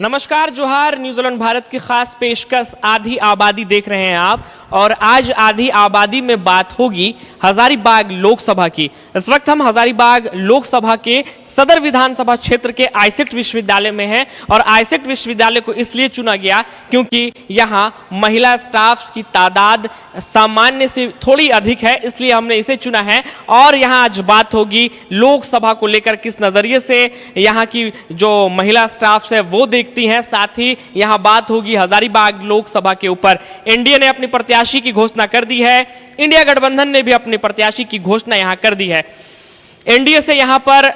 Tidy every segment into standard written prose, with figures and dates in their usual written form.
नमस्कार, जोहार। न्यूजीलैंड भारत की खास पेशकश आधी आबादी देख रहे हैं आप। और आज आधी आबादी में बात होगी हजारीबाग लोकसभा की। इस वक्त हम हजारीबाग लोकसभा के सदर विधानसभा क्षेत्र के आईसेक्ट विश्वविद्यालय में हैं। और आईसेक्ट विश्वविद्यालय को इसलिए चुना गया क्योंकि यहाँ महिला स्टाफ की तादाद सामान्य से थोड़ी अधिक है, इसलिए हमने इसे चुना है। और यहाँ आज बात होगी लोकसभा को लेकर, किस नजरिए से यहाँ की जो महिला स्टाफ है वो देखती हैं। साथ ही यहाँ बात होगी हजारीबाग लोकसभा के ऊपर। एनडीए ने अपनी प्रत्याशी की घोषणा कर दी है, इंडिया गठबंधन ने भी अपनी प्रत्याशी की घोषणा यहाँ कर दी है। एनडीए से यहाँ पर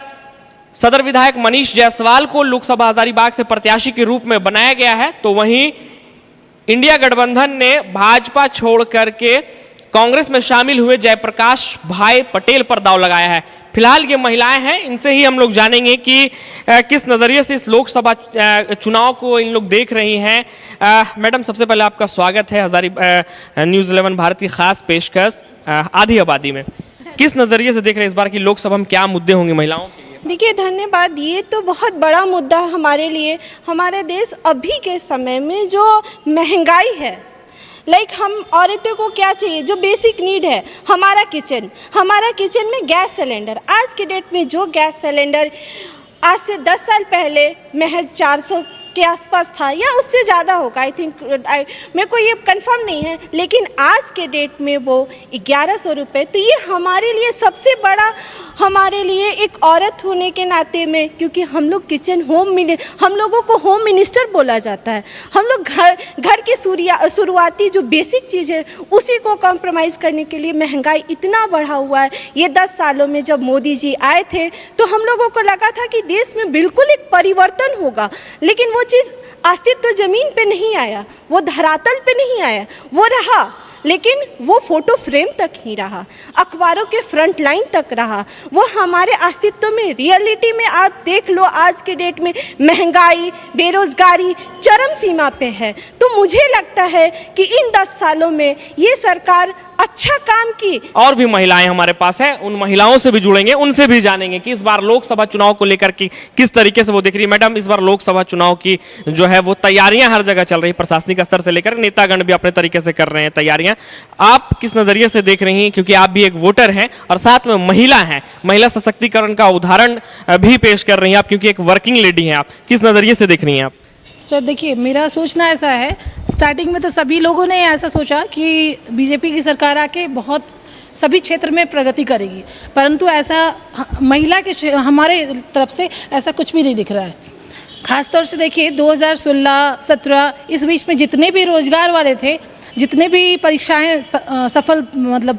सदर विधायक मनीष जायसवाल को लोकसभा हजारीबाग से प्रत्याशी के रूप में बनाया गया है, तो वहीं इंडिया गठबंधन ने भाजपा छोड़ करके कांग्रेस में शामिल हुए जयप्रकाश भाई पटेल पर दांव लगाया है। फिलहाल ये महिलाएं हैं, इनसे ही हम लोग जानेंगे कि किस नज़रिए से इस लोकसभा चुनाव को इन लोग देख रही हैं। मैडम, सबसे पहले आपका स्वागत है न्यूज़ 11 भारत की खास पेशकश आधी आबादी में। किस नज़रिए से देख रहे हैं इस बार की लोकसभा में क्या मुद्दे होंगे महिलाओं के लिए? देखिए, धन्यवाद। ये तो बहुत बड़ा मुद्दा हमारे लिए। हमारे देश अभी के समय में जो महंगाई है, हम औरतों को क्या चाहिए, जो बेसिक नीड है, हमारा किचन में गैस सिलेंडर। आज के डेट में जो गैस सिलेंडर आज से 10 साल पहले महज 400 के आसपास था या उससे ज़्यादा होगा, आई थिंक, मेरे को ये कंफर्म नहीं है, लेकिन आज के डेट में वो 1100 रुपये। तो ये हमारे लिए सबसे बड़ा, हमारे लिए एक औरत होने के नाते में, क्योंकि हम लोग हम लोगों को होम मिनिस्टर बोला जाता है। हम लोग घर की शुरुआती जो बेसिक चीज़ है उसी को कॉम्प्रोमाइज़ करने के लिए महंगाई इतना बढ़ा हुआ है। ये 10 सालों में जब मोदी जी आए थे तो हम लोगों को लगा था कि देश में बिल्कुल एक परिवर्तन होगा, लेकिन वो चीज़ अस्तित्व जमीन पे नहीं आया, वो धरातल पे नहीं आया। वो रहा, लेकिन वो फोटो फ्रेम तक ही रहा, अखबारों के फ्रंट लाइन तक रहा। वो हमारे अस्तित्व में, रियलिटी में आप देख लो, आज के डेट में महंगाई, बेरोजगारी चरम सीमा पे है। तो मुझे लगता है कि इन 10 सालों में ये सरकार अच्छा काम की। और भी महिलाएं हमारे पास हैं, उन महिलाओं से भी जुड़ेंगे, उनसे भी जानेंगे कि इस बार लोकसभा चुनाव को लेकर के किस तरीके से वो देख रही है। मैडम, इस बार लोकसभा चुनाव की जो है वो तैयारियां हर जगह चल रही है, प्रशासनिक स्तर से लेकर नेतागण भी अपने तरीके से कर रहे हैं तैयारियां। आप किस नजरिए से देख रही हैं, क्योंकि आप भी एक वोटर हैं और साथ में महिला हैं, महिला सशक्तिकरण का उदाहरण भी पेश कर रही हैं आप, क्योंकि एक वर्किंग लेडी हैं आप। किस नजरिए से देख रही हैं आप? सर देखिए, मेरा सोचना ऐसा है, स्टार्टिंग में तो सभी लोगों ने ऐसा सोचा कि बीजेपी की सरकार आके बहुत सभी क्षेत्र में प्रगति करेगी, परंतु ऐसा महिला के हमारे तरफ से ऐसा कुछ भी नहीं दिख रहा है। खासतौर से देखिए 2016-17 इस बीच में जितने भी रोजगार वाले थे, जितने भी परीक्षाएं सफल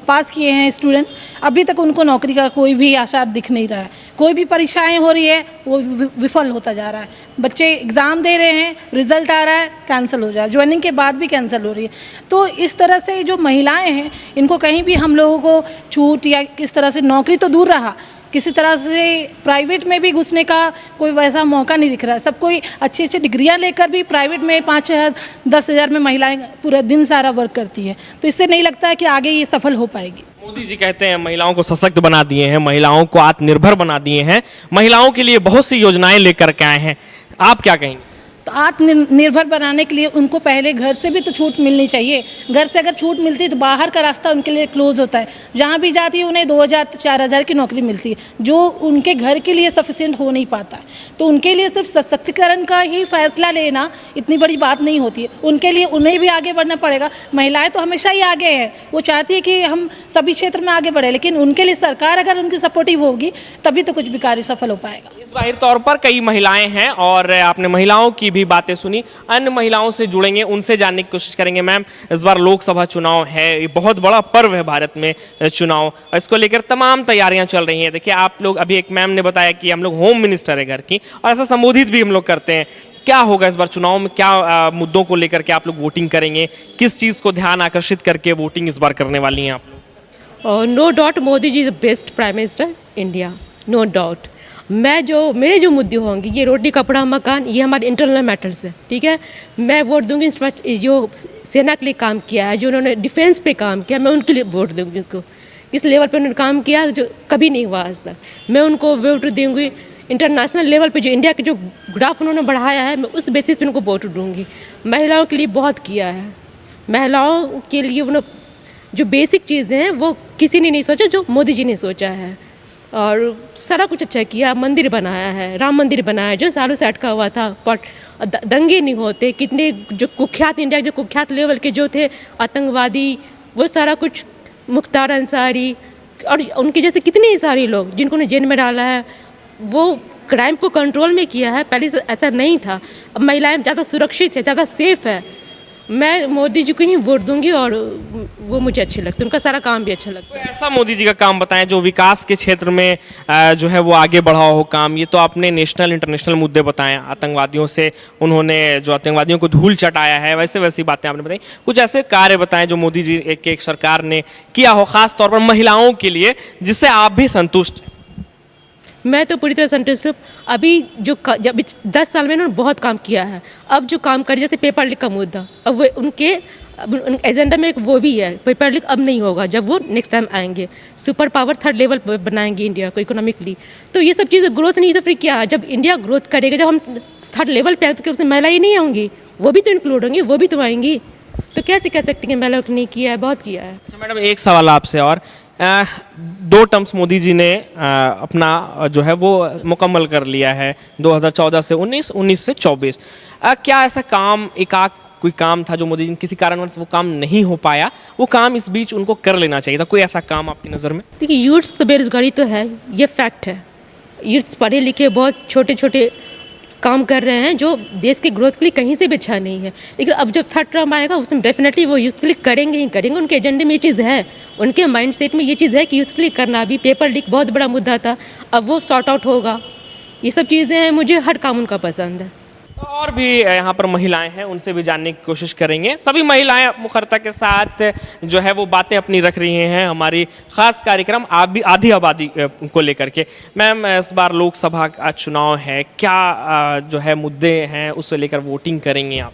पास किए हैं स्टूडेंट, अभी तक उनको नौकरी का कोई भी आसार दिख नहीं रहा है। कोई भी परीक्षाएं हो रही है वो विफल होता जा रहा है। बच्चे एग्ज़ाम दे रहे हैं, रिजल्ट आ रहा है, कैंसिल हो जा रहा है, ज्वाइनिंग के बाद भी कैंसिल हो रही है। तो इस तरह से जो महिलाएं हैं, इनको कहीं भी हम लोगों को छूट या किस तरह से, नौकरी तो दूर रहा, किसी तरह से प्राइवेट में भी घुसने का कोई वैसा मौका नहीं दिख रहा है। सब कोई अच्छी अच्छी डिग्रियां लेकर भी प्राइवेट में 5,000 10,000 में महिलाएं पूरा दिन सारा वर्क करती है। तो इससे नहीं लगता है कि आगे ये सफल हो पाएगी। मोदी जी कहते हैं महिलाओं को सशक्त बना दिए हैं, महिलाओं को आत्मनिर्भर बना दिए हैं, महिलाओं के लिए बहुत सी योजनाएं लेकर के आए हैं। आप क्या कहेंगे? तो आत्मनिर्भर बनाने के लिए उनको पहले घर से भी तो छूट मिलनी चाहिए। घर से अगर छूट मिलती है तो बाहर का रास्ता उनके लिए क्लोज होता है। जहाँ भी जाती है उन्हें 2,000-4,000 की नौकरी मिलती है, जो उनके घर के लिए सफिशिएंट हो नहीं पाता है। तो उनके लिए सिर्फ सशक्तिकरण का ही फैसला लेना इतनी बड़ी बात नहीं होती है। उनके लिए उन्हें भी आगे बढ़ना पड़ेगा। महिलाएं तो हमेशा ही आगे हैं, वो चाहती है कि हम सभी क्षेत्र में आगे बढ़े, लेकिन उनके लिए सरकार अगर उनकी सपोर्टिव होगी तभी तो कुछ भी कार्य सफल हो पाएगा। जाहिर तौर पर कई महिलाएं हैं और आपने महिलाओं की भी बातें सुनी, अन्य महिलाओं से जुड़ेंगे, उनसे जानने की कोशिश करेंगे। मैम, इस बार लोकसभा चुनाव है, ये बहुत बड़ा पर्व है भारत में चुनाव, इसको लेकर तमाम तैयारियां चल रही हैं। देखिए, आप लोग, अभी एक मैम ने बताया कि हम लोग होम मिनिस्टर है घर की, और ऐसा संबोधित भी हम लोग करते हैं। क्या होगा इस बार चुनाव में, क्या मुद्दों को लेकर के आप लोग वोटिंग करेंगे, किस चीज़ को ध्यान आकर्षित करके वोटिंग इस बार करने वाली हैं आप लोग? No doubt Modi ji is the best prime minister India, no doubt. मेरे जो मुद्दे होंगे, ये रोटी कपड़ा मकान, ये हमारे इंटरनल मैटर्स है, ठीक है। मैं वोट दूंगी जो सेना के लिए काम किया है, जो उन्होंने डिफेंस पे काम किया, मैं उनके लिए वोट दूंगी। उसको इस लेवल पे उन्होंने काम किया जो कभी नहीं हुआ आज तक, मैं उनको वोट दूंगी। इंटरनेशनल लेवल पे जो इंडिया के जो ग्राफ उन्होंने बढ़ाया है, मैं उस बेसिस पे उनको वोट दूंगी। महिलाओं के लिए बहुत किया है, महिलाओं के लिए उन्होंने जो बेसिक चीज़ें हैं वो किसी ने नहीं सोचा जो मोदी जी ने सोचा है, और सारा कुछ अच्छा किया। मंदिर बनाया है, राम मंदिर बनाया है जो सालों से अटका हुआ था, पर दंगे नहीं होते। कितने जो कुख्यात इंडिया जो कुख्यात लेवल के जो थे आतंकवादी, वो सारा कुछ मुख्तार अंसारी और उनके जैसे कितने ही सारे लोग जिनको उन्हें जेल में डाला है, वो क्राइम को कंट्रोल में किया है। पहले से ऐसा नहीं था। अब महिलाएं ज़्यादा सुरक्षित है, ज़्यादा सेफ है। मैं मोदी जी को ही वोट दूंगी और वो मुझे अच्छे लगते हैं, उनका सारा काम भी अच्छा लगता है। कोई ऐसा मोदी जी का काम बताएं जो विकास के क्षेत्र में जो है वो आगे बढ़ा हो काम। ये तो आपने नेशनल इंटरनेशनल मुद्दे बताए, आतंकवादियों से उन्होंने जो आतंकवादियों को धूल चटाया है, वैसे वैसी बातें आपने बताई। कुछ ऐसे कार्य बताएं जो मोदी जी एक सरकार ने किया हो, खास तौर पर महिलाओं के लिए, जिससे आप भी संतुष्ट हैं। मैं तो पूरी तरह संतुष्ट हूँ। अभी जब 10 साल में उन्होंने बहुत काम किया है। अब जो काम कर, जैसे पेपर लीक का मुद्दा, अब वो उनके एजेंडा में एक वो भी है, पेपर लीक अब नहीं होगा जब वो नेक्स्ट टाइम आएंगे। सुपर पावर 3rd लेवल पर बनाएंगे इंडिया को इकोनॉमिकली। तो ये सब चीज़ें ग्रोथ नहीं, तो फिर क्या, जब इंडिया ग्रोथ करेगा, जब हम 3rd लेवल पर आए तो क्या उसमें महिलाएं नहीं होंगी? वो भी तो इंक्लूड होंगी, वो भी तो आएंगी। तो कैसे कह सकते हैं कि महिलाओं ने नहीं किया है? बहुत किया है। अच्छा मैडम, एक सवाल आपसे और, 2 टर्म्स मोदी जी ने अपना जो है वो मुकम्मल कर लिया है, 2014 से 19, 19 से 24। क्या ऐसा काम कोई काम था जो मोदी जी ने किसी कारणवश वो काम नहीं हो पाया, वो काम इस बीच उनको कर लेना चाहिए था? कोई ऐसा काम आपकी नज़र में? देखिए, यूथ्स की बेरोजगारी तो है, ये फैक्ट है। यूथ्स पढ़े लिखे बहुत छोटे छोटे काम कर रहे हैं जो देश की ग्रोथ के लिए कहीं से भी अच्छा नहीं है। लेकिन अब जब 3rd टर्म आएगा उसमें डेफिनेटली वो यूथ के लिए करेंगे ही करेंगे। उनके एजेंडे में ये चीज़ है, उनके माइंडसेट में ये चीज़ है कि यूथ के लिए करना। भी पेपर लीक बहुत बड़ा मुद्दा था, अब वो सॉर्ट आउट होगा। ये सब चीज़ें हैं, मुझे हर काम उनका पसंद है। और भी यहाँ पर महिलाएं हैं, उनसे भी जानने की कोशिश करेंगे। सभी महिलाएं मुखरता के साथ जो है वो बातें अपनी रख रही हैं हमारी खास कार्यक्रम आप भी आधी आबादी को लेकर के। मैम, इस बार लोकसभा का चुनाव है, क्या जो है मुद्दे हैं उससे लेकर वोटिंग करेंगे आप?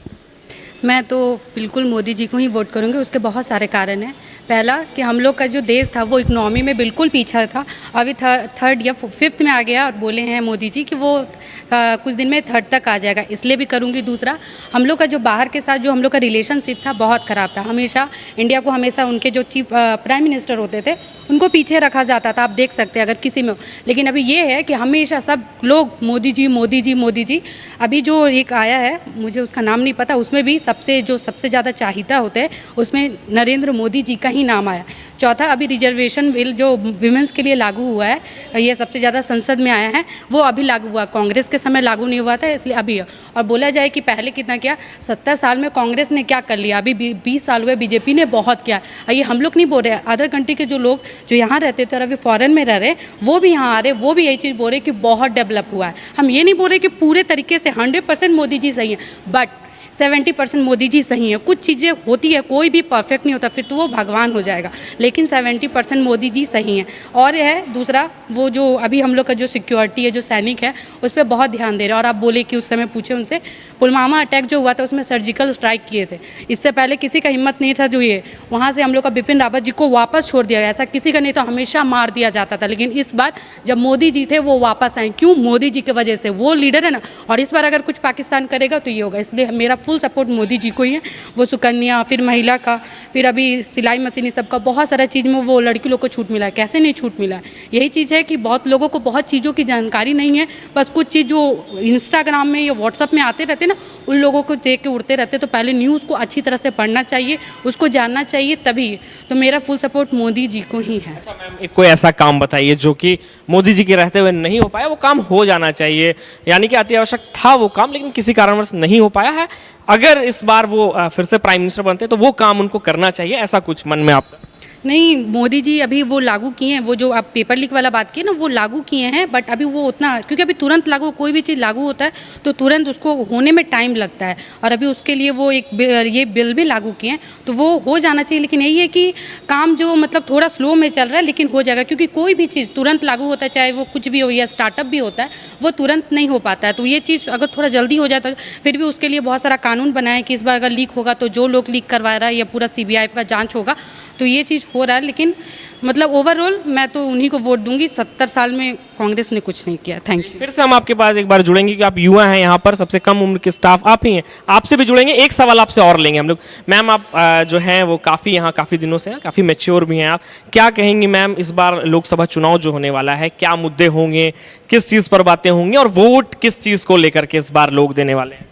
मैं तो बिल्कुल मोदी जी को ही वोट करूंगी। उसके बहुत सारे कारण हैं। पहला कि हम लोग का जो देश था वो इकोनॉमी में बिल्कुल पीछा था, अभी 3rd या 5th में आ गया, और बोले हैं मोदी जी कि वो कुछ दिन में 3rd तक आ जाएगा, इसलिए भी करूंगी। दूसरा, हम लोग का जो बाहर के साथ जो हम लोग का रिलेशनशिप था बहुत ख़राब था। हमेशा इंडिया को हमेशा उनके जो चीफ प्राइम मिनिस्टर होते थे उनको पीछे रखा जाता था। आप देख सकते हैं अगर किसी में हो। लेकिन अभी ये है कि हमेशा सब लोग मोदी जी मोदी जी मोदी जी। अभी जो एक आया है, मुझे उसका नाम नहीं पता, उसमें भी सबसे ज़्यादा चाहिता होते हैं उसमें नरेंद्र मोदी जी का ही नाम आया। चौथा, अभी रिजर्वेशन बिल जो विमेंस के लिए लागू हुआ है, ये सबसे ज़्यादा संसद में आया है, वो अभी लागू हुआ। कांग्रेस के समय लागू नहीं हुआ था, इसलिए अभी। और बोला जाए कि पहले कितना किया, 70 साल में कांग्रेस ने क्या कर लिया, अभी 20 साल हुए बीजेपी ने बहुत किया। ये हम लोग नहीं बोल रहे, अदर कंट्री के जो लोग जो यहाँ रहते थे और अभी फॉरेन में रह रहे वो भी यहाँ आ रहे, वो भी यही चीज़ बोल रहे कि बहुत डेवलप हुआ है। हम ये नहीं बोल रहे कि पूरे तरीके से 100% मोदी जी सही है, बट 70% मोदी जी सही है। कुछ चीज़ें होती है, कोई भी परफेक्ट नहीं होता, फिर तो वो भगवान हो जाएगा, लेकिन 70% मोदी जी सही हैं। और यह है दूसरा, वो जो अभी हम लोग का जो सिक्योरिटी है, जो सैनिक है, उस पर बहुत ध्यान दे रहे हैं। और आप बोले कि उस समय पूछे उनसे, पुलवामा अटैक जो हुआ था उसमें सर्जिकल स्ट्राइक किए थे, इससे पहले किसी का हिम्मत नहीं था जो ये वहाँ से हम लोग का बिपिन रावत जी को वापस छोड़ दिया गया, ऐसा किसी का नहीं था, हमेशा मार दिया जाता था। लेकिन इस बार जब मोदी जी थे वो वापस आए, क्यों? मोदी जी की वजह से, वो लीडर है ना। और इस बार अगर कुछ पाकिस्तान करेगा तो ये होगा, इसलिए मेरा फुल सपोर्ट मोदी जी को ही है। वो सुकन्या, फिर महिला का, फिर अभी सिलाई मशीन, सबका बहुत सारा चीज़ में वो लड़की लोग को छूट मिला है। कैसे नहीं छूट मिला है? यही चीज़ है कि बहुत लोगों को बहुत चीज़ों की जानकारी नहीं है, बस कुछ चीज़ जो इंस्टाग्राम में या व्हाट्सअप में आते रहते ना, उन लोगों को देख के उड़ते रहते। तो पहले न्यूज़ को अच्छी तरह से पढ़ना चाहिए, उसको जानना चाहिए, तभी। तो मेरा फुल सपोर्ट मोदी जी को ही है। अच्छा मैम, कोई ऐसा काम बताइए जो कि मोदी जी के रहते हुए नहीं हो पाया, वो काम हो जाना चाहिए, यानी कि अति आवश्यक था वो काम लेकिन किसी कारणवश नहीं हो पाया है। अगर इस बार वो फिर से प्राइम मिनिस्टर बनते तो वो काम उनको करना चाहिए, ऐसा कुछ मन में आपका? नहीं, मोदी जी अभी वो लागू किए हैं, वो जो आप पेपर लीक वाला बात किए ना, वो लागू किए हैं, बट अभी वो उतना, क्योंकि अभी तुरंत लागू, कोई भी चीज़ लागू होता है तो तुरंत उसको होने में टाइम लगता है। और अभी उसके लिए वो ये बिल भी लागू किए हैं, तो वो हो जाना चाहिए। लेकिन यही है कि काम जो मतलब थोड़ा स्लो में चल रहा है, लेकिन हो जाएगा, क्योंकि कोई भी चीज़ तुरंत लागू होता है, चाहे वो कुछ भी हो या स्टार्टअप भी होता है, वो तुरंत नहीं हो पाता है। तो ये चीज़ अगर थोड़ा जल्दी हो जाता है, फिर भी उसके लिए बहुत सारा कानून बनाया है कि इस बार अगर लीक होगा तो जो लोग लीक करवा रहा है या पूरा CBI का जाँच होगा, तो ये चीज़ हो रहा है, लेकिन मतलब ओवरऑल मैं तो उन्हीं को वोट दूंगी। 70 साल में कांग्रेस ने कुछ नहीं किया। Thank you. फिर से हम आपके पास एक बार जुड़ेंगे कि आप युवा हैं, यहाँ पर सबसे कम उम्र के स्टाफ आप ही हैं, आपसे भी जुड़ेंगे। एक सवाल आपसे और लेंगे हम लोग। मैम आप जो हैं वो काफ़ी यहाँ काफ़ी दिनों से हैं, काफ़ी मैच्योर भी हैं आप, क्या कहेंगी मैम इस बार लोकसभा चुनाव जो होने वाला है, क्या मुद्दे होंगे, किस चीज़ पर बातें होंगी और वोट किस चीज़ को लेकर के इस बार लोग देने वाले हैं?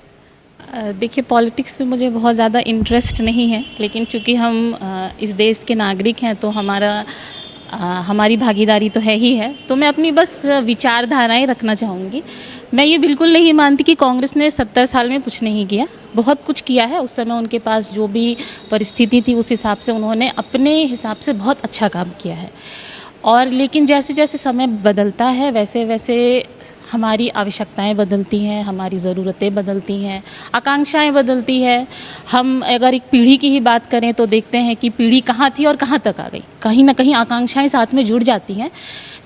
देखिए, पॉलिटिक्स में मुझे बहुत ज़्यादा इंटरेस्ट नहीं है, लेकिन चूंकि हम इस देश के नागरिक हैं तो हमारी भागीदारी तो है ही है। तो मैं अपनी बस विचारधाराएं रखना चाहूँगी। मैं ये बिल्कुल नहीं मानती कि कांग्रेस ने 70 साल में कुछ नहीं किया, बहुत कुछ किया है। उस समय उनके पास जो भी परिस्थिति थी उस हिसाब से उन्होंने अपने हिसाब से बहुत अच्छा काम किया है। और लेकिन जैसे जैसे समय बदलता है वैसे वैसे हमारी आवश्यकताएं बदलती हैं, हमारी ज़रूरतें बदलती हैं, आकांक्षाएं बदलती हैं। हम अगर एक पीढ़ी की ही बात करें तो देखते हैं कि पीढ़ी कहाँ थी और कहाँ तक आ गई। कहीं ना कहीं आकांक्षाएं साथ में जुड़ जाती हैं।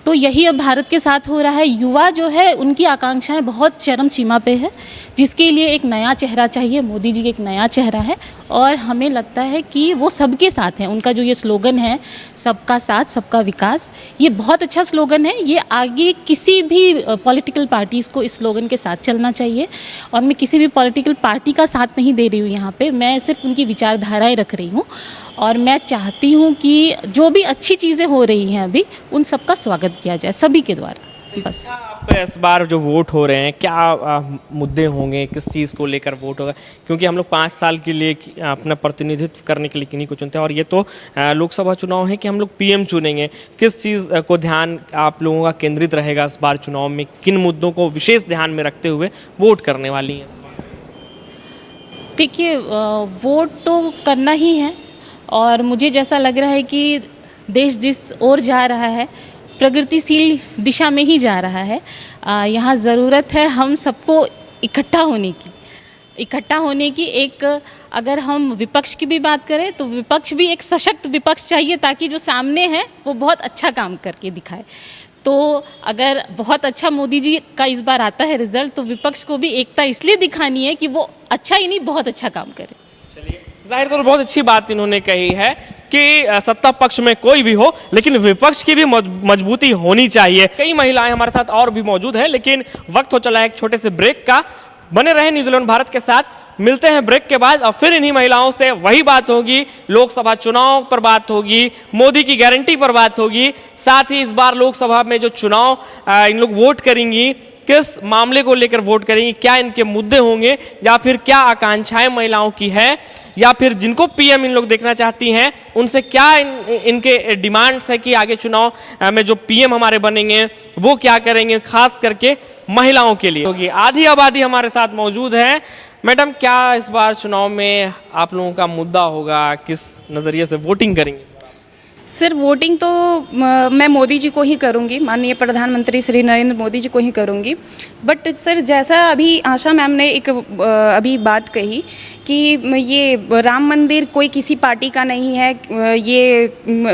तो यही अब भारत के साथ हो रहा है। युवा जो है उनकी आकांक्षाएं बहुत चरम सीमा पे है, जिसके लिए एक नया चेहरा चाहिए। मोदी जी एक नया चेहरा है और हमें लगता है कि वो सबके साथ हैं। उनका जो ये स्लोगन है, सबका साथ सबका विकास, ये बहुत अच्छा स्लोगन है। ये आगे किसी भी पॉलिटिकल पार्टीज़ को इस स्लोगन के साथ चलना चाहिए। और मैं किसी भी पॉलिटिकल पार्टी का साथ नहीं दे रही हूँ यहाँ पे, मैं सिर्फ उनकी विचारधाराएँ रख रही हूँ। और मैं चाहती हूँ कि जो भी अच्छी चीज़ें हो रही हैं अभी, उन सबका स्वागत किया जाए सभी के द्वारा। बस आप इस बार जो वोट हो रहे हैं, क्या मुद्दे होंगे, किस चीज़ को लेकर वोट होगा? क्योंकि हम लोग 5 साल के लिए अपना प्रतिनिधित्व करने के लिए किन्हीं को चुनते हैं और ये तो लोकसभा चुनाव है कि हम लोग पीएम चुनेंगे। किस चीज़ को ध्यान आप लोगों का केंद्रित रहेगा इस बार चुनाव में? किन मुद्दों को विशेष ध्यान में रखते हुए वोट करने वाली हैं? देखिए, वोट तो करना ही है और मुझे जैसा लग रहा है कि देश जिस ओर जा रहा है प्रगतिशील दिशा में ही जा रहा है। यहाँ ज़रूरत है हम सबको इकट्ठा होने की। एक अगर हम विपक्ष की भी बात करें तो विपक्ष भी एक सशक्त विपक्ष चाहिए, ताकि जो सामने है वो बहुत अच्छा काम करके दिखाए। तो अगर बहुत अच्छा मोदी जी का इस बार आता है रिजल्ट, तो विपक्ष को भी एकता इसलिए दिखानी है कि वो अच्छा ही नहीं बहुत अच्छा काम करे। चलिए, जाहिर तौर पर बहुत अच्छी बात इन्होंने कही है कि सत्ता पक्ष में कोई भी हो लेकिन विपक्ष की भी मजबूती होनी चाहिए। कई महिलाएं हमारे साथ और भी मौजूद हैं, लेकिन वक्त हो चला है एक छोटे से ब्रेक का। बने रहे न्यूजीलैंड भारत के साथ, मिलते हैं ब्रेक के बाद और फिर इन्हीं महिलाओं से वही बात होगी, लोकसभा चुनाव पर बात होगी, मोदी की गारंटी पर बात होगी, साथ ही इस बार लोकसभा में जो चुनाव इन लोग वोट करेंगी, किस मामले को लेकर वोट करेंगी, क्या इनके मुद्दे होंगे या फिर क्या आकांक्षाएं महिलाओं की है, या फिर जिनको पीएम इन लोग देखना चाहती हैं उनसे क्या इनके डिमांड्स है कि आगे चुनाव में जो पीएम हमारे बनेंगे वो क्या करेंगे, खास करके महिलाओं के लिए होगी। आधी आबादी हमारे साथ मौजूद है। मैडम, क्या इस बार चुनाव में आप लोगों का मुद्दा होगा, किस नज़रिए से वोटिंग करेंगे? सर, वोटिंग तो मैं मोदी जी को ही करूंगी, माननीय प्रधानमंत्री श्री नरेंद्र मोदी जी को ही करूंगी। बट सर, जैसा अभी आशा मैम ने एक अभी बात कही कि ये राम मंदिर कोई किसी पार्टी का नहीं है, ये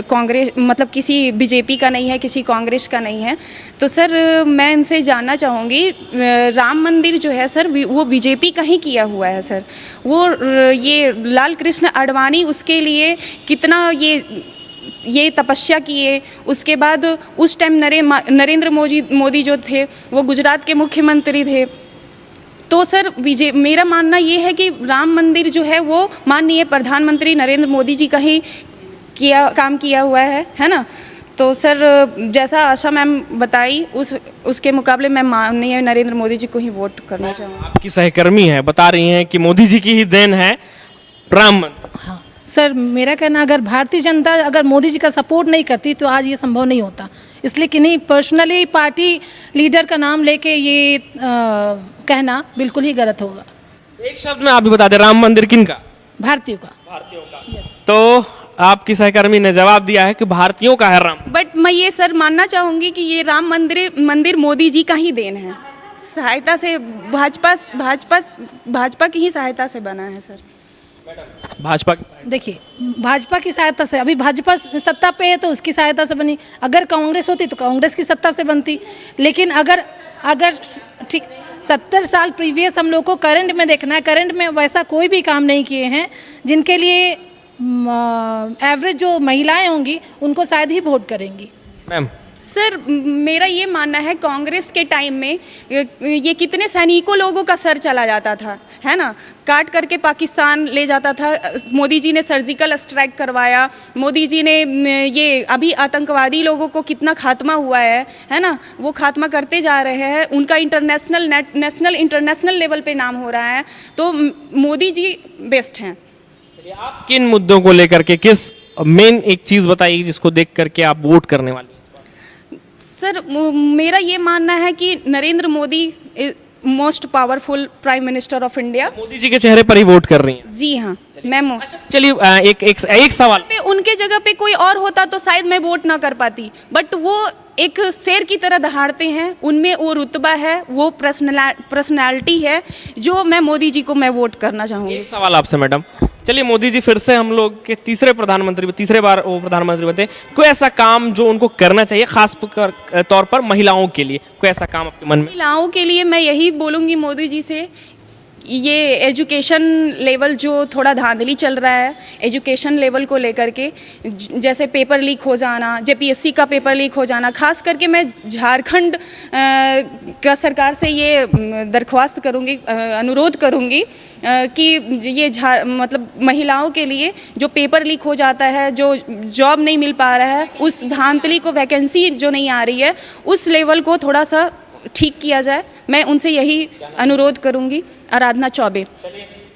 कांग्रेस मतलब किसी बीजेपी का नहीं है, किसी कांग्रेस का नहीं है। तो सर, मैं इनसे जानना चाहूँगी, राम मंदिर जो है सर वो बीजेपी का ही किया हुआ है सर। वो ये लाल कृष्ण आडवाणी उसके लिए कितना ये तपस्या किए। उसके बाद उस टाइम नरेंद्र मोदी जो थे वो गुजरात के मुख्यमंत्री थे। तो सर मेरा मानना ये है कि राम मंदिर जो है वो माननीय प्रधानमंत्री नरेंद्र मोदी जी का ही काम किया हुआ है ना। तो सर, जैसा आशा मैम बताई उसके मुकाबले मैं माननीय नरेंद्र मोदी जी को ही वोट करना चाहूँगी। आपकी सहकर्मी है, बता रही हैं कि मोदी जी की ही देन है राम मंदिर। हाँ सर, मेरा कहना, अगर भारतीय जनता अगर मोदी जी का सपोर्ट नहीं करती तो आज ये संभव नहीं होता। इसलिए कि नहीं, पर्सनली पार्टी लीडर का नाम लेके ये कहना बिल्कुल ही गलत होगा। एक शब्द में आप भी बता दें, राम मंदिर किनका? भारतीयों का। तो आपकी सहकर्मी ने जवाब दिया है कि भारतीयों का है राम। बट मैं ये सर मानना चाहूँगी कि ये राम मंदिर मोदी जी का ही देन है, सहायता से भाजपा की ही सहायता से बना है सर। भाजपा देखिए, भाजपा की सहायता से, अभी भाजपा सत्ता पे है तो उसकी सहायता से बनी। अगर कांग्रेस होती तो कांग्रेस की सत्ता से बनती। लेकिन अगर ठीक 70 साल प्रीवियस हम लोग को करंट में देखना है, करंट में वैसा कोई भी काम नहीं किए हैं जिनके लिए एवरेज जो महिलाएं होंगी उनको शायद ही वोट करेंगी। मैम सर मेरा ये मानना है कांग्रेस के टाइम में ये कितने सैनिकों लोगों का सर चला जाता था, है ना, काट करके पाकिस्तान ले जाता था। मोदी जी ने सर्जिकल स्ट्राइक करवाया, मोदी जी ने ये अभी आतंकवादी लोगों को कितना खात्मा हुआ है ना, वो खात्मा करते जा रहे हैं। उनका इंटरनेशनल लेवल पे नाम हो रहा है। तो मोदी जी बेस्ट हैं। आप किन मुद्दों को लेकर के, किस मेन एक चीज बताइए जिसको देख करके आप वोट करने वाले हैं? सर मेरा ये मानना है कि Narendra Modi most powerful prime minister of India. Modi ji के चेहरे पर ही वोट कर रही हैं? जी हाँ मैम। चलिए एक सवाल पे उनके जगह पे कोई और होता तो शायद मैं वोट ना कर पाती, बट वो एक शेर की तरह दहाड़ते हैं, उनमें वो रुतबा है, वो पर्सनालिटी है जो मैं मोदी जी को मैं वोट करना चाहूँगी। एक सवाल आपसे मैडम, चलिए मोदी जी फिर से हम लोग के तीसरे बार वो प्रधानमंत्री बने, कोई ऐसा काम जो उनको करना चाहिए खास तौर पर महिलाओं के लिए, कोई ऐसा काम आपके मन में? महिलाओं के लिए मैं यही बोलूँगी मोदी जी से, ये एजुकेशन लेवल जो थोड़ा धांधली चल रहा है एजुकेशन लेवल को लेकर के, जैसे पेपर लीक हो जाना, जेपीएससी का पेपर लीक हो जाना, खास करके मैं झारखंड का सरकार से ये दरख्वास्त करूँगी, अनुरोध करूँगी कि ये मतलब महिलाओं के लिए जो पेपर लीक हो जाता है, जो जॉब नहीं मिल पा रहा है, उस धांधली को, वैकेंसी जो नहीं आ रही है, उस लेवल को थोड़ा सा ठीक किया जाए। मैं उनसे यही अनुरोध करूंगी। आराधना चौबे।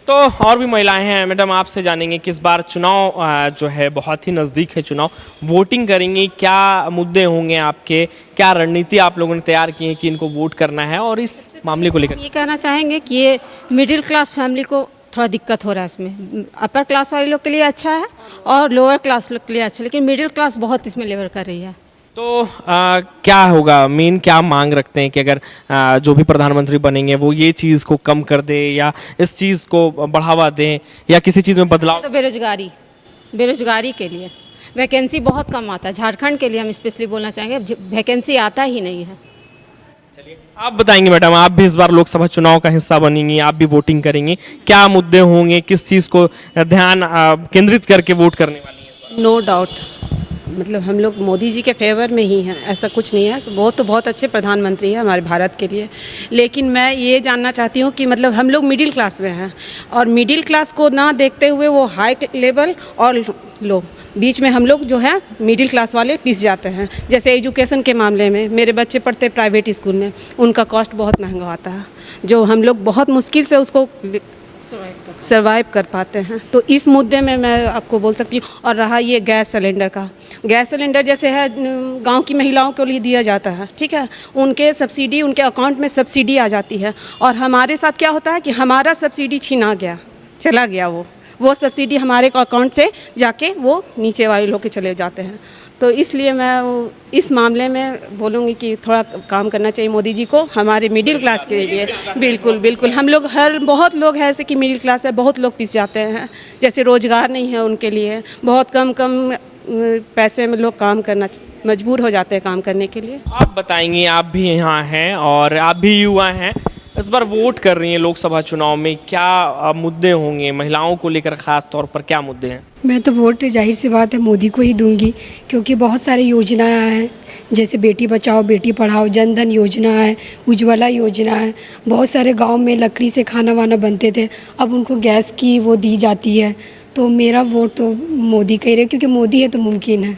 तो और भी महिलाएं हैं मैडम, आपसे जानेंगे कि इस बार चुनाव जो है बहुत ही नज़दीक है, चुनाव वोटिंग करेंगी, क्या मुद्दे होंगे आपके, क्या रणनीति आप लोगों ने तैयार की है कि इनको वोट करना है, और इस मामले को लेकर ये कहना चाहेंगे कि ये मिडिल क्लास फैमिली को थोड़ा दिक्कत हो रहा है इसमें। अपर क्लास वाले लोग के लिए अच्छा है और लोअर क्लास लोग के लिए अच्छा है, लेकिन मिडिल क्लास बहुत इसमें लेबर कर रही है। तो क्या होगा, मेन क्या मांग रखते हैं कि अगर जो भी प्रधानमंत्री बनेंगे वो ये चीज़ को कम कर दे या इस चीज़ को बढ़ावा दें या किसी चीज़ में बदलाव? तो बेरोजगारी के लिए वैकेंसी बहुत कम आता है। झारखंड के लिए हम स्पेशली बोलना चाहेंगे, वैकेंसी आता ही नहीं है। चलिए आप बताएंगे मैडम, आप भी इस बार लोकसभा चुनाव का हिस्सा बनेंगी, आप भी वोटिंग करेंगी, क्या मुद्दे होंगे, किस चीज़ को ध्यान केंद्रित करके वोट करने वाली हैं इस बार? नो डाउट, मतलब हम लोग मोदी जी के फेवर में ही हैं, ऐसा कुछ नहीं है। वो तो बहुत अच्छे प्रधानमंत्री हैं हमारे भारत के लिए, लेकिन मैं ये जानना चाहती हूँ कि मतलब हम लोग मिडिल क्लास में हैं और मिडिल क्लास को ना देखते हुए वो हाई लेवल और लो बीच में हम लोग जो है मिडिल क्लास वाले पिस जाते हैं। जैसे एजुकेशन के मामले में मेरे बच्चे पढ़ते प्राइवेट स्कूल में, उनका कॉस्ट बहुत महंगा आता है, जो हम लोग बहुत मुश्किल से उसको सर्वाइव कर पाते हैं। तो इस मुद्दे में मैं आपको बोल सकती हूँ। और रहा ये गैस सिलेंडर का, गैस सिलेंडर जैसे है गांव की महिलाओं को लिए दिया जाता है, ठीक है, उनके सब्सिडी, उनके अकाउंट में सब्सिडी आ जाती है, और हमारे साथ क्या होता है कि हमारा सब्सिडी छीना गया, चला गया, वो सब्सिडी हमारे अकाउंट से जाके वो नीचे वाले लोग के चले जाते हैं। तो इसलिए मैं इस मामले में बोलूँगी कि थोड़ा काम करना चाहिए मोदी जी को हमारे मिडिल क्लास के लिए। बिल्कुल बिल्कुल, हम लोग बहुत लोग हैं ऐसे कि मिडिल क्लास है, बहुत लोग पिस जाते हैं, जैसे रोज़गार नहीं है उनके लिए, बहुत कम पैसे में लोग काम करना मजबूर हो जाते हैं काम करने के लिए। आप बताएंगे, आप भी यहाँ हैं और आप भी युवा हैं, इस बार वोट कर रही हैं लोकसभा चुनाव में, क्या मुद्दे होंगे महिलाओं को लेकर, खास तौर पर क्या मुद्दे हैं? मैं तो वोट जाहिर सी बात है मोदी को ही दूंगी, क्योंकि बहुत सारी योजनाएं हैं, जैसे बेटी बचाओ बेटी पढ़ाओ, जन धन योजना है, उज्ज्वला योजना है, बहुत सारे गांव में लकड़ी से खाना वाना बनते थे, अब उनको गैस की वो दी जाती है। तो मेरा वोट तो मोदी का ही रहे, क्योंकि मोदी है तो मुमकिन है।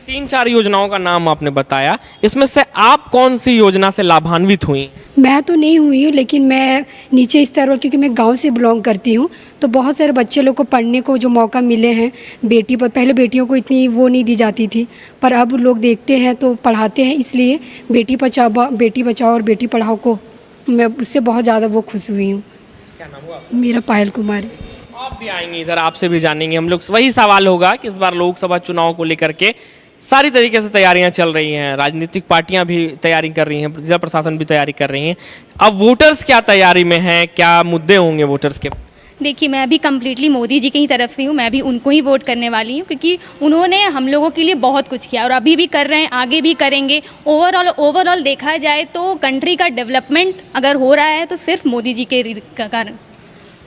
3-4 योजनाओं का नाम आपने बताया, इसमें से आप कौन सी योजना से लाभान्वित हुई? मैं तो नहीं हुई हूँ, लेकिन मैं नीचे स्तर पर, क्योंकि मैं गांव से बिलोंग करती हूँ, तो बहुत सारे बच्चे लोग को पढ़ने को जो मौका मिले हैं, बेटी पर पहले बेटियों को इतनी वो नहीं दी जाती थी, पर अब लोग देखते हैं तो पढ़ाते हैं, इसलिए बेटी बचाओ और बेटी पढ़ाओ को मैं उससे बहुत ज़्यादा वो खुश हुई हूँ। क्या नाम हुआ? मेरा पायल कुमारी। आप भी आएंगे इधर, आपसे भी जानेंगे हम लोग। वही सवाल होगा कि इस बार लोकसभा चुनाव को लेकर के सारी तरीके से तैयारियां चल रही हैं, राजनीतिक पार्टियां भी तैयारी कर रही हैं, जिला प्रशासन भी तैयारी कर रही हैं, अब वोटर्स क्या तैयारी में हैं, क्या मुद्दे होंगे वोटर्स के? देखिए, मैं भी कम्प्लीटली मोदी जी की ही तरफ से हूँ, मैं भी उनको ही वोट करने वाली हूँ, क्योंकि उन्होंने हम लोगों के लिए बहुत कुछ किया और अभी भी कर रहे हैं, आगे भी करेंगे। ओवरऑल देखा जाए तो कंट्री का डेवलपमेंट अगर हो रहा है तो सिर्फ मोदी जी के कारण।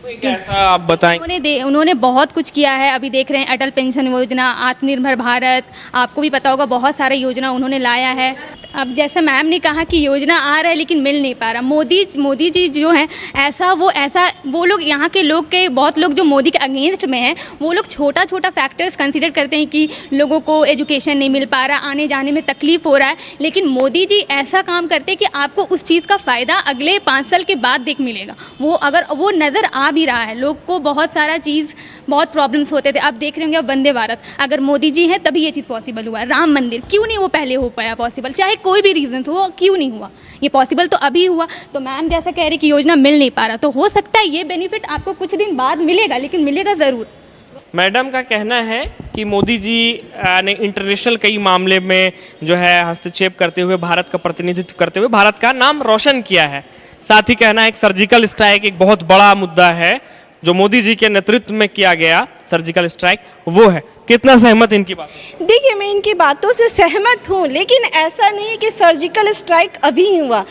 कोई कैसा आप बताएं? उन्होंने बहुत कुछ किया है। अभी देख रहे हैं अटल पेंशन योजना, आत्मनिर्भर भारत, आपको भी पता होगा बहुत सारा योजना उन्होंने लाया है। अब जैसे मैम ने कहा कि योजना आ रहा है लेकिन मिल नहीं पा रहा। मोदी जी जो हैं ऐसा वो लोग, यहाँ के लोग के बहुत लोग जो मोदी के अगेंस्ट में हैं, वो लोग छोटा छोटा फैक्टर्स कंसीडर करते हैं कि लोगों को एजुकेशन नहीं मिल पा रहा, आने जाने में तकलीफ हो रहा है। लेकिन मोदी जी ऐसा काम करते हैं कि आपको उस चीज़ का फ़ायदा अगले 5 साल के बाद देख मिलेगा। वो नज़र आ भी रहा है। लोग को बहुत सारा चीज़, बहुत प्रॉब्लम्स होते थे। अब देख रहे होंगे अब वंदे भारत, अगर मोदी जी हैं तभी ये चीज़ पॉसिबल हुआ है। राम मंदिर क्यों नहीं वो पहले हो पाया पॉसिबल, चाहे कोई भी रीजन हो, क्यों नहीं हुआ ये पॉसिबल, तो अभी हुआ। तो मैम जैसा कह रही कि योजना मिल नहीं पा रहा, तो हो सकता है ये बेनिफिट आपको कुछ दिन बाद मिलेगा, लेकिन मिलेगा ज़रूर। मैडम का कहना है कि मोदी जी ने इंटरनेशनल कई मामले में जो है हस्तक्षेप करते हुए, भारत का प्रतिनिधित्व करते हुए भारत का नाम रोशन किया है। साथ ही कहना है एक सर्जिकल स्ट्राइक एक बहुत बड़ा मुद्दा है जो मोदी जी के नेतृत्व में किया गया सर्जिकल स्ट्राइक, वो है। कितना सहमत इनकी बात? देखिए, मैं इनकी बातों से सहमत हूँ, लेकिन ऐसा नहीं है कि सर्जिकल स्ट्राइक अभी हुआ।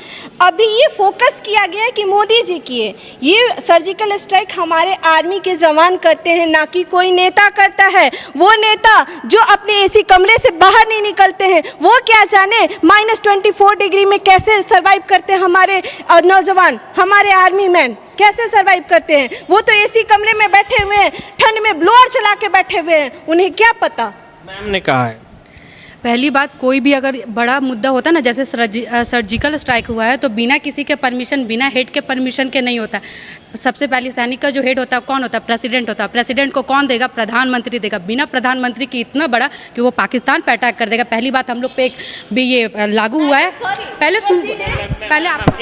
अभी ये फोकस किया गया कि मोदी जी किए। ये सर्जिकल स्ट्राइक हमारे आर्मी के जवान करते हैं, ना कि कोई नेता करता है। वो नेता जो अपने एसी कमरे से बाहर नहीं निकलते हैं, वो क्या जाने -24 डिग्री में कैसे सर्वाइव करते हैं हमारे नौजवान, हमारे आर्मी मैन कैसे सर्वाइव करते हैं। वो तो एसी कमरे में बैठे हुए हैं, ठंड में ब्लोअर चला के बैठे हुए हैं, उन्हें क्या पता। मैम ने कहा है, पहली बात, कोई भी अगर बड़ा मुद्दा होता है ना, जैसे सर्जिकल स्ट्राइक हुआ है, तो बिना किसी के परमिशन, बिना हेड के परमिशन के नहीं होता। सबसे पहले सैनिक का जो हेड होता है कौन होता है? प्रेसिडेंट होता है। प्रेसिडेंट को कौन देगा? प्रधानमंत्री देगा। बिना प्रधानमंत्री के इतना बड़ा कि वो पाकिस्तान पे अटैक कर देगा। पहली बात, हम लोग पे एक भी ये लागू हुआ है। पहले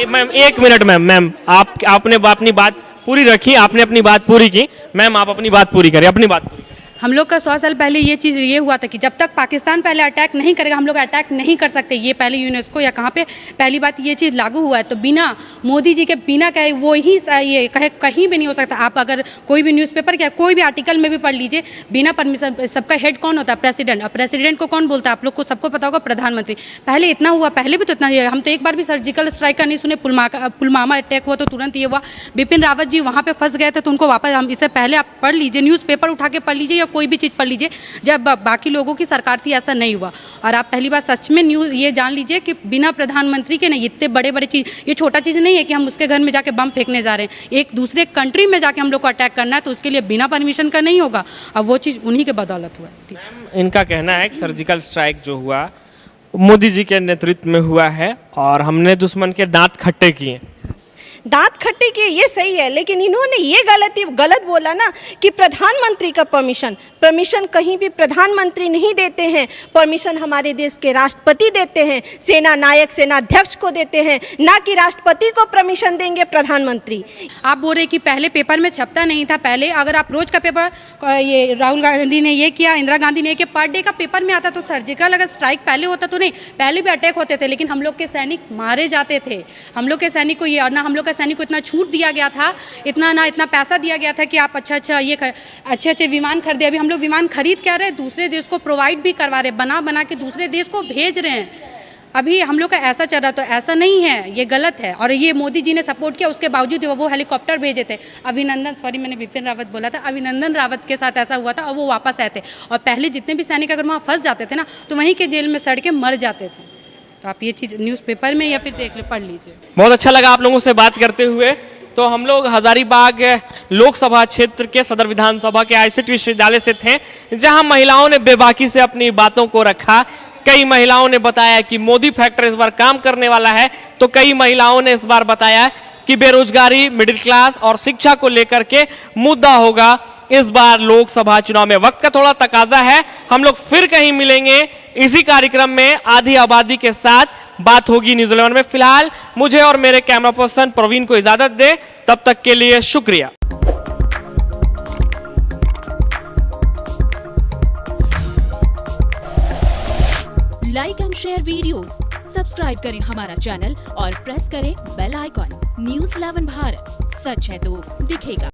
मैम 1 मिनट। मैम आपने अपनी बात पूरी रखी, आपने अपनी बात पूरी की। मैम आप अपनी बात पूरी करें, अपनी बात पूरी। हम लोग का 100 साल पहले ये चीज़ ये हुआ था कि जब तक पाकिस्तान पहले अटैक नहीं करेगा हम लोग अटैक नहीं कर सकते। ये पहले यूनेस्को या कहाँ पे पहली बात ये चीज़ लागू हुआ है। तो बिना मोदी जी के बिना कहे वो ही ये कहे कहीं भी नहीं हो सकता। आप अगर कोई भी न्यूज़पेपर या कोई भी आर्टिकल में भी पढ़ लीजिए, बिना परमिशन, सबका हेड कौन होता है? प्रेसिडेंट। और प्रेसिडेंट को कौन बोलता है? आप लोग को सबको पता होगा, प्रधानमंत्री। पहले इतना हुआ, पहले भी तो इतना, हम तो एक बार भी सर्जिकल स्ट्राइक का नहीं सुने। पुलवामा अटैक हुआ तो तुरंत ये हुआ। बिपिन रावत जी वहाँ पर फंस गए थे तो उनको वापस, हम इससे पहले आप पढ़ लीजिए, न्यूज़पेपर उठा के पढ़ लीजिए या कोई भी चीज़ पढ़ लीजिए, जब बाकी लोगों की सरकार थी ऐसा नहीं हुआ। और आप पहली बार सच में न्यूज़ ये जान लीजिए कि बिना प्रधानमंत्री के नहीं, इतने बड़े बड़े चीज़, ये छोटा चीज़ नहीं है कि हम उसके घर में जाके बम फेंकने जा रहे हैं। एक दूसरे कंट्री में जाके हम लोग को अटैक करना है तो उसके लिए बिना परमिशन का नहीं होगा। अब वो चीज़ उन्हीं के बदौलत हुआ है। इनका कहना है कि सर्जिकल स्ट्राइक जो हुआ मोदी जी के नेतृत्व में हुआ है और हमने दुश्मन के दांत खट्टे किए। दांत खट्टे किए ये सही है, लेकिन इन्होंने ये गलत बोला ना कि प्रधानमंत्री का परमिशन कहीं भी प्रधानमंत्री नहीं देते हैं। परमिशन हमारे देश के राष्ट्रपति देते हैं, सेना नायक सेनाध्यक्ष को देते हैं, ना कि राष्ट्रपति को परमिशन देंगे प्रधानमंत्री। आप बोल रहे कि पहले पेपर में छपता नहीं था। पहले अगर आप रोज का पेपर, ये राहुल गांधी ने ये किया, इंदिरा गांधी ने, कि पर डे का पेपर में आता, तो सर्जिकल अगर स्ट्राइक पहले होता तो नहीं, पहले भी अटैक होते थे, लेकिन हम लोग के सैनिक मारे जाते थे। हम लोग के सैनिक को ये, और ना हम लोग के सैनिक को इतना छूट दिया गया था, इतना पैसा दिया गया था कि आप अच्छे विमान खरीदे। अभी हम लोग विमान खरीद क्या रहे, दूसरे देश को प्रोवाइड भी करवा रहे, बना के दूसरे देश को भेज रहे हैं। अभी हम लोग का ऐसा चल रहा, तो ऐसा नहीं है, ये गलत है। और ये मोदी जी ने सपोर्ट किया, उसके बावजूद वो हेलीकॉप्टर भेजे थे। मैंने बिपिन रावत बोला था, अभिनंदन रावत के साथ ऐसा हुआ था और वो वापस आए थे। और पहले जितने भी सैनिक अगर वहाँ फंस जाते थे ना, तो वहीं के जेल में सड़ के मर जाते थे। तो आप ये चीज़ न्यूज़पेपर में या फिर पढ़ लीजिए। बहुत अच्छा लगा आप लोगों से बात करते हुए। तो हम लोग हजारीबाग लोकसभा क्षेत्र के सदर विधानसभा के आईसीटी विश्वविद्यालय से थे, जहां महिलाओं ने बेबाकी से अपनी बातों को रखा। कई महिलाओं ने बताया कि मोदी फैक्टर इस बार काम करने वाला है, तो कई महिलाओं ने इस बार बताया कि बेरोजगारी, मिडिल क्लास और शिक्षा को लेकर के मुद्दा होगा इस बार लोकसभा चुनाव में। वक्त का थोड़ा तकाजा है, हम लोग फिर कहीं मिलेंगे इसी कार्यक्रम में आधी आबादी के साथ बात होगी न्यूजीलैंड में। फिलहाल मुझे और मेरे कैमरा पर्सन प्रवीण को इजाजत दे, तब तक के लिए शुक्रिया। Like and share videos, subscribe करें हमारा चैनल और प्रेस करें बेल आइकॉन। News 11 भारत, सच है तो दिखेगा।